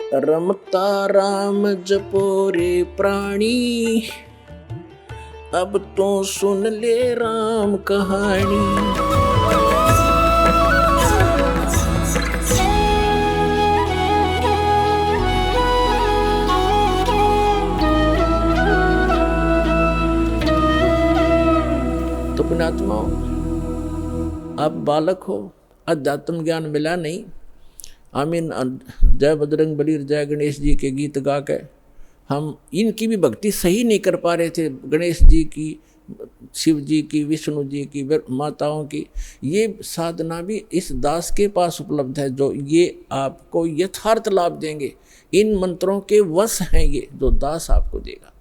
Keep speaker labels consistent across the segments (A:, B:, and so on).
A: रमता राम जपो रे प्राणी, अब तो सुन ले राम कहानी। तो पुण्यात्माओं, आप बालक हो, अध्यात्म ज्ञान मिला नहीं। आमीन जय बजरंग बली जय गणेश जी के गीत गा के हम इनकी भी भक्ति सही नहीं कर पा रहे थे। गणेश जी की, शिव जी की, विष्णु जी की, माताओं की। ये साधना भी इस दास के पास उपलब्ध है जो ये आपको यथार्थ लाभ देंगे। इन मंत्रों के वश हैं ये जो दास आपको देगा।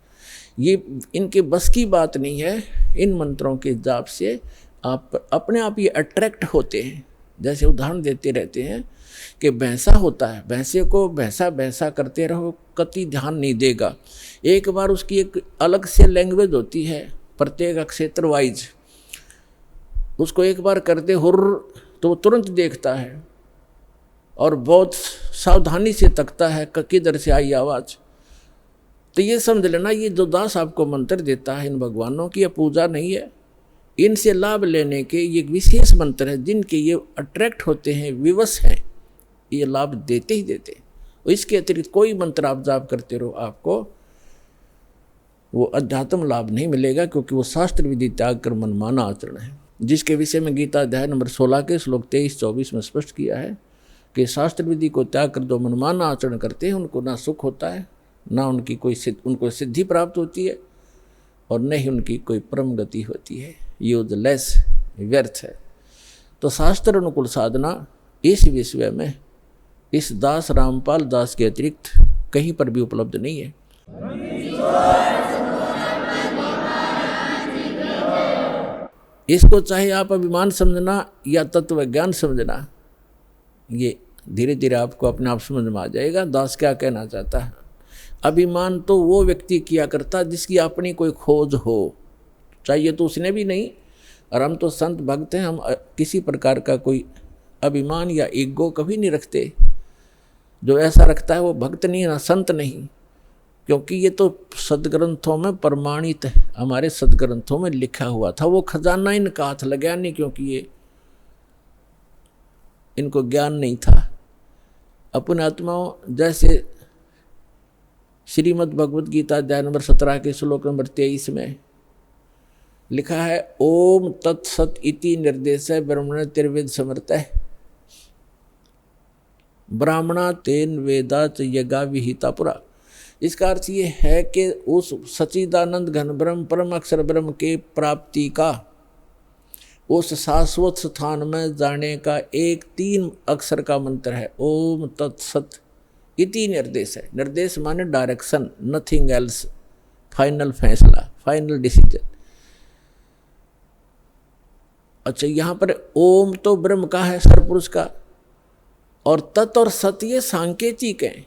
A: ये इनके बस की बात नहीं है। इन मंत्रों के जाप से आप अपने आप ये अट्रैक्ट होते हैं। जैसे उदाहरण देते रहते हैं कि भैंसा होता है, भैंसे को भैंसा भैंसा करते रहो, कति ध्यान नहीं देगा। एक बार उसकी एक अलग से लैंग्वेज होती है, प्रत्येक क्षेत्र वाइज। उसको एक बार करते हुर तो वो तुरंत देखता है और बहुत सावधानी से तकता है किधर से आई आवाज़। तो ये समझ लेना, ये जो दास आपको मंत्र देता है इन भगवानों की, यह पूजा नहीं है। इनसे लाभ लेने के ये विशेष मंत्र है जिनके ये अट्रैक्ट होते हैं, विवश हैं, ये लाभ देते ही देते। इसके अतिरिक्त कोई मंत्र आप जाप करते रहो, आपको वो अध्यात्म लाभ नहीं मिलेगा, क्योंकि वो शास्त्र विधि त्याग कर मनमाना आचरण है, जिसके विषय में गीता अध्याय नंबर 16 के श्लोक 23-24 में स्पष्ट किया है कि शास्त्र विधि को त्याग कर जो मनमाना आचरण करते हैं उनको ना सुख होता है, ना उनकी उनको सिद्धि प्राप्त होती है, और न ही उनकी कोई परम गति होती है। यूजलेस, व्यर्थ है। तो शास्त्र अनुकूल साधना इस विषय में इस दास रामपाल दास के अतिरिक्त कहीं पर भी उपलब्ध नहीं है। इसको चाहे आप अभिमान समझना या तत्व ज्ञान समझना, ये धीरे धीरे आपको अपने आप समझ में आ जाएगा दास क्या कहना चाहता है। अभिमान तो वो व्यक्ति किया करता जिसकी अपनी कोई खोज हो, चाहिए तो उसने भी नहीं। और हम तो संत भक्त हैं, हम किसी प्रकार का कोई अभिमान या ईगो कभी नहीं रखते। जो ऐसा रखता है वो भक्त नहीं, ना संत नहीं, क्योंकि ये तो सदग्रंथों में प्रमाणित है, हमारे सदग्रंथों में लिखा हुआ था। वो खजाना इनका हाथ लगा नहीं, क्योंकि ये इनको ज्ञान नहीं था। अपने आत्माओं, जैसे श्रीमद् भगवद गीता अध्याय नंबर 17 के श्लोक नंबर 23 में लिखा है, ओम तत्सत इति निर्देश ब्रह्मण त्रिवेद समर्थ ब्राह्मणा तेन वेदाच यज्ञा विहिता पुरा। इसका अर्थ ये है कि उस सच्चिदानंद घन ब्रह्म परम अक्षर ब्रह्म के प्राप्ति का, उस शाश्वत स्थान में जाने का एक 3 अक्षर का मंत्र है, ओम तत्सत इति निर्देश है। निर्देश माने डायरेक्शन, नथिंग एल्स, फाइनल फैसला, फाइनल डिसीजन। अच्छा, यहाँ पर ओम तो ब्रह्म का है, सरपुरुष का, और तत् और सत ये सांकेतिक हैं।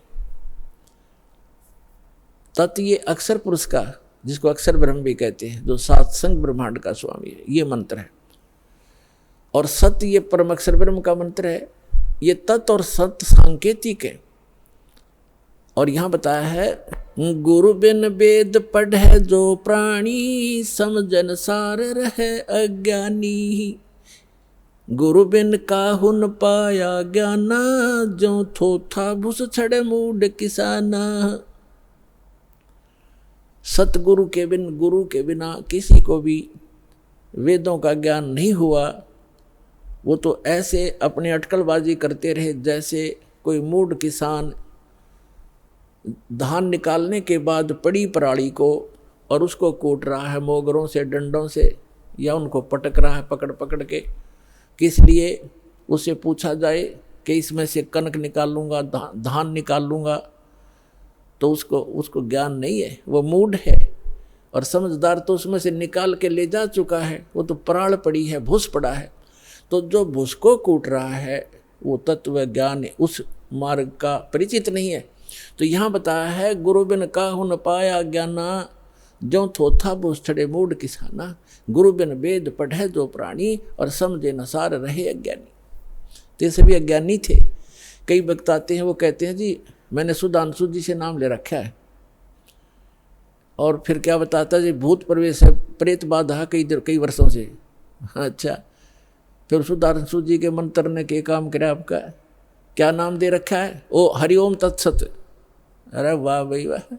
A: तत् ये अक्षर पुरुष का, जिसको अक्षर ब्रह्म भी कहते हैं, जो सात्संग ब्रह्मांड का स्वामी है, ये मंत्र है। और सत ये परम अक्षर ब्रह्म का मंत्र है। ये तत् और सत सांकेतिक है। और यहाँ बताया है, गुरु बिन वेद पढ़े जो प्राणी, समझन सार रहे अज्ञानी। गुरु बिन काहू न पाया ज्ञाना, जो थोथा भूस छड़े मूड किसाना। सतगुरु के बिन, गुरु के बिना किसी को भी वेदों का ज्ञान नहीं हुआ। वो तो ऐसे अपनी अटकलबाजी करते रहे जैसे कोई मूड किसान धान निकालने के बाद पड़ी पराली को और उसको कूट रहा है मोगरों से, डंडों से, या उनको पटक रहा है पकड़ पकड़ के। किस लिए? उससे पूछा जाए कि इसमें से कनक निकाल लूँगा, धान निकाल लूँगा, तो उसको ज्ञान नहीं है, वो मूड है। और समझदार तो उसमें से निकाल के ले जा चुका है, वो तो पराल पड़ी है, भूस पड़ा है। तो जो भूस को कूट रहा है वो तत्व ज्ञान उस मार्ग का परिचित नहीं है। तो यहाँ बताया है, गुरु बिन काहू न पाया ज्ञाना, जो थोथा भूस छड़े मूड किसाना। गुरु बिन वेद पढ़े जो प्राणी, और समझे न सार रहे अज्ञानी। तो ये सभी अज्ञानी थे। कई वक्त आते हैं वो कहते हैं जी मैंने सुधांशु जी से नाम ले रखा है। और फिर क्या बताता जी, भूत प्रवेश है, प्रेत बाधा कई वर्षों से। अच्छा, फिर सुधांशु जी के मंत्र ने क्या काम करे आपका, क्या नाम दे रखा है? ओ हरिओम तत्सत। अरे वाह भाई वाह,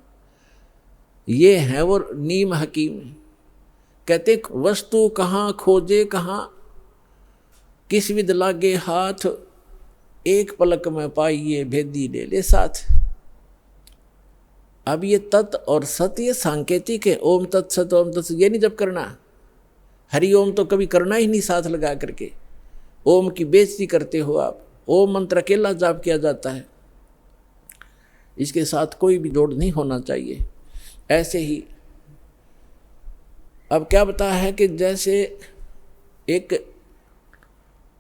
A: ये है वो नीम हकीम। कहते वस्तु कहाँ खोजे कहाँ, किस विद लागे हाथ, एक पलक में पाइए भेदी ले ले साथ। अब ये तत् और सत ये सांकेतिक है। ओम तत्सत ओम तत्सत ये नहीं जब करना, हरि ओम तो कभी करना ही नहीं साथ लगा करके। ओम की बेइज्जती करते हो आप। ओम मंत्र अकेला जाप किया जाता है, इसके साथ कोई भी जोड़ नहीं होना चाहिए। ऐसे ही अब क्या बताया है कि जैसे एक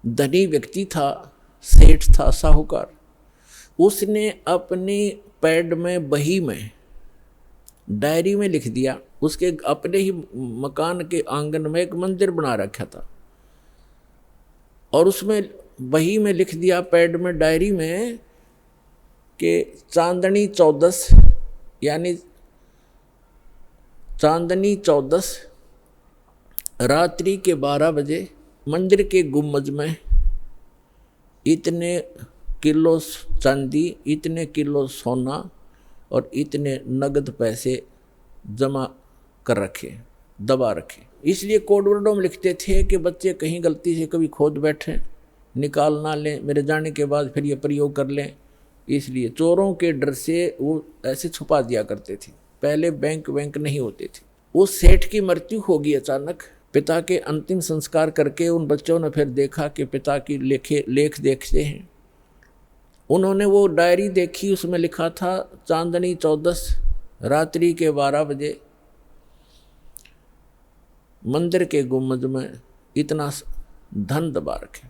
A: धनी व्यक्ति था, सेठ था, साहूकार, उसने अपनी पैड में, बही में, डायरी में लिख दिया, उसके अपने ही मकान के आंगन में एक मंदिर बना रखा था, और उसमें बही में लिख दिया, पैड में, डायरी में, कि चांदनी 14, यानी चांदनी 14 रात्रि के 12 बजे मंदिर के गुम्बज में इतने किलो चांदी, इतने किलो सोना और इतने नगद पैसे जमा कर रखे, दबा रखे। इसलिए कोड वर्डों में लिखते थे कि बच्चे कहीं गलती से कभी खोद बैठे, निकाल ना लें, मेरे जाने के बाद फिर ये प्रयोग कर लें। इसलिए चोरों के डर से वो ऐसे छुपा दिया करते थे। पहले बैंक नहीं होते थे। उस सेठ की मृत्यु होगी अचानक। पिता के अंतिम संस्कार करके उन बच्चों ने फिर देखा कि पिता की लेख देखते हैं। उन्होंने वो डायरी देखी, उसमें लिखा था चांदनी 14 रात्रि के 12 बजे मंदिर के गुम्बद में इतना धन दबा रखे।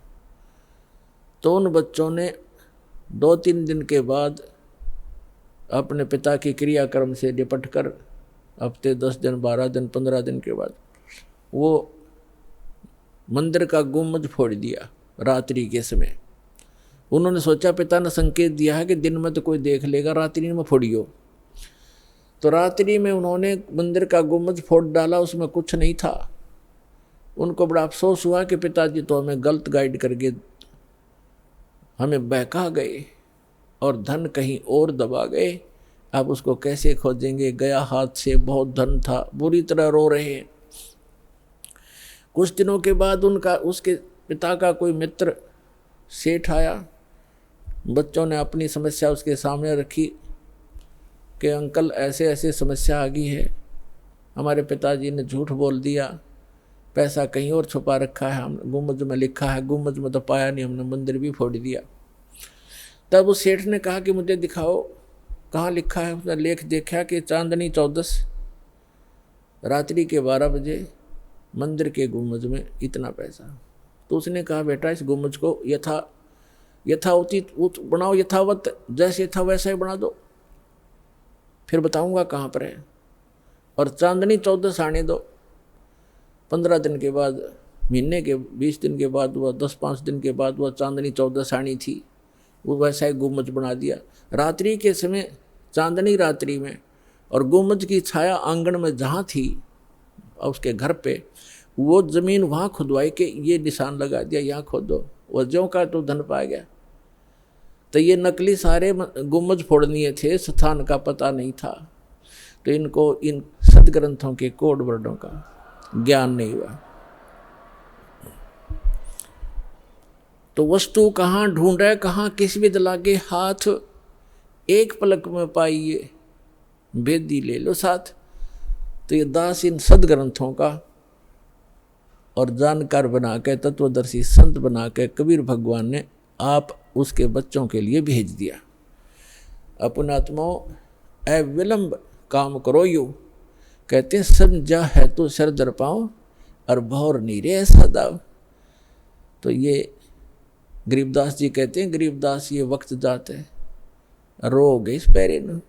A: तो उन बच्चों ने 2-3 दिन के बाद अपने पिता की क्रियाक्रम से निपट कर हफ्ते 10 दिन, 12 दिन, 15 दिन के बाद वो मंदिर का गुम्बद फोड़ दिया रात्रि के समय। उन्होंने सोचा, पिता ने संकेत दिया है कि दिन में तो कोई देख लेगा, रात्रि में फोड़ियो। तो रात्रि में उन्होंने मंदिर का गुम्बद फोड़ डाला, उसमें कुछ नहीं था। उनको बड़ा अफसोस हुआ कि पिताजी तो हमें गलत गाइड करके हमें बहका गए और धन कहीं और दबा गए। अब उसको कैसे खोजेंगे, गया हाथ से, बहुत धन था। बुरी तरह रो रहे हैं। कुछ दिनों के बाद उसके पिता का कोई मित्र सेठ आया। बच्चों ने अपनी समस्या उसके सामने रखी कि अंकल ऐसे ऐसे समस्या आ गई है, हमारे पिताजी ने झूठ बोल दिया, पैसा कहीं और छुपा रखा है, हम गुम्बद में लिखा है, गुम्बद में तो पाया नहीं, हमने मंदिर भी फोड़ दिया। तब उस सेठ ने कहा कि मुझे दिखाओ कहाँ लिखा है। उसने लेख देखा कि चांदनी 14 रात्रि के 12 बजे मंदिर के गुम्बद में इतना पैसा। तो उसने कहा, बेटा इस गुम्बद को यथावत बनाओ, यथावत जैसे था वैसा ही बना दो, फिर बताऊंगा कहाँ पर है। और चांदनी 14 आने दो। 15 दिन के बाद, महीने के 20 दिन के बाद हुआ, 10-5 दिन के बाद हुआ, चांदनी 14 आनी थी, वो वैसा ही गुम्बद बना दिया। रात्रि के समय, चांदनी रात्रि में, और गुम्बद की छाया आंगन में जहाँ थी उसके घर पे, वो ज़मीन वहाँ खुदवाई के ये निशान लगा दिया, यहाँ खोदो। वो ज्यों का तो धन पा गया। तो ये नकली सारे गुम्बद फोड़नीय थे, स्थान का पता नहीं था। तो इनको इन सदग्रंथों के कोड वर्डों का ज्ञान नहीं हुआ। तो वस्तु कहाँ ढूंढे कहाँ, किस विद लागे हाथ, एक पलक में पाइए भेदी ले लो साथ। तो ये दास इन सदग्रंथों का और जानकार बना के, तत्वदर्शी संत बना के कबीर भगवान ने आप उसके बच्चों के लिए भेज दिया। अपनात्माओं अविलंब काम करो यू, कहते समझा है तो सर दर पाओ और भौर नीरे ऐसा दाव। तो ये गरीबदास जी कहते हैं, गरीबदास ये वक्त जाते है, रो गए इस पैरे न,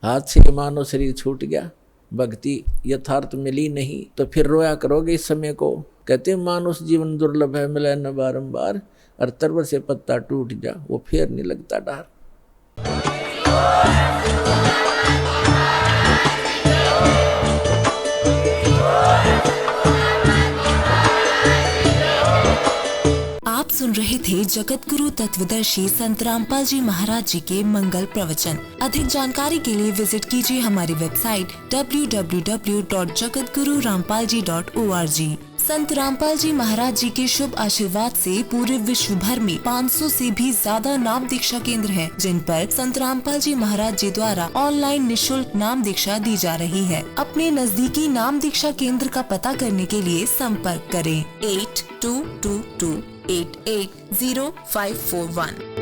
A: हाथ से मानो शरीर छूट गया, भक्ति यथार्थ मिली नहीं, तो फिर रोया करोगे इस समय को। कहते मानुष जीवन दुर्लभ है, मिले न बारंबार, और तरवर से पत्ता टूट जा, वो फिर नहीं लगता डार।
B: सुन रहे थे जगत गुरु तत्वदर्शी संत रामपाल जी महाराज जी के मंगल प्रवचन। अधिक जानकारी के लिए विजिट कीजिए हमारी वेबसाइट www.jagatgururampalji.org। संत रामपाल जी महाराज जी के शुभ आशीर्वाद से पूरे विश्व भर में 500 से भी ज्यादा नाम दीक्षा केंद्र हैं, जिन पर संत रामपाल जी महाराज जी द्वारा ऑनलाइन निशुल्क नाम दीक्षा दी जा रही है। अपने नजदीकी नाम दीक्षा केंद्र का पता करने के लिए संपर्क करें 8222880541।